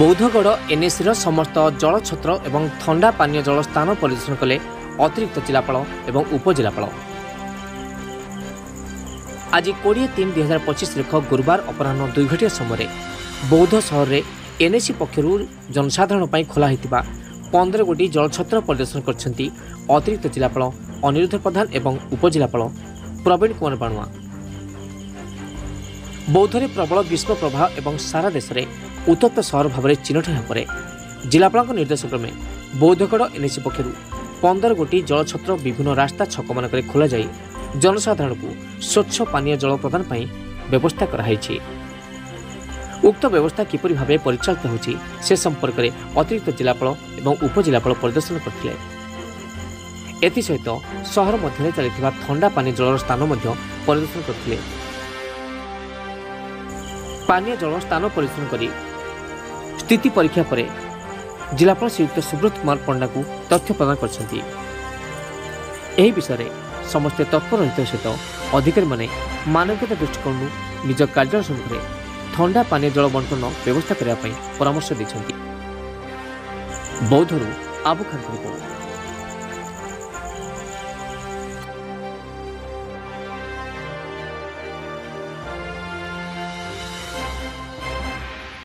बौद्धगढ़ NAC समस्त जलछत्र और ठंडा पानीय जल स्थान परिदर्शन कले अतिरिक्त जिलापाल और उपजिलापाल। आज 20/3/2025 तारीख गुरुवार अपराह 2 घटिया समय बौद्ध सहर में एनएसी पक्षर जनसाधारण खोला 15 गोटी जलछत्र परिदर्शन कर अतिरिक्त जिलापाल अनिरुद्ध प्रधान और उपजिलापाल प्रवीण कुमार बाणुआ। बौद्धरे प्रबल ग्रीष्म प्रभाव और सारा देश में उत्तप्त सहर भाव में चिन्हट होने जिलापाल निर्देश क्रमे बौद्धगढ़ एनएसी पक्षर 15 गोटी जलछत्र विभिन्न रास्ता छक मान खोल जनसाधारण को स्वच्छ पानीय जल प्रदान पर व्यवस्था कराई। उक्त व्यवस्था किपरि भाव परिचालित होछि से संपर्क में अतिरिक्त जिलापाल और उपजिलापाल परिदर्शन करथिले। एथिसहित सहर मध्य चलता ठंडा पानी जलर स्थान परिदर्शन करथिले। पानीय जल स्थान परिदर्शन करी स्थिति परीक्षा पर जिलापाल श्रीयुक्त सुब्रत कुमार पंडा को तथ्य प्रदान करछन्ती। एही विषय समस्ते तत्पर रहित सहित अधिकारी माने मानवीयता दृष्टिकोण निज कार्यालय सम्मुख में ठंडा पानीय जल बंटन व्यवस्था करने परामर्श दैछन्ती। बौद्धरू आबू खान रिपोर्ट।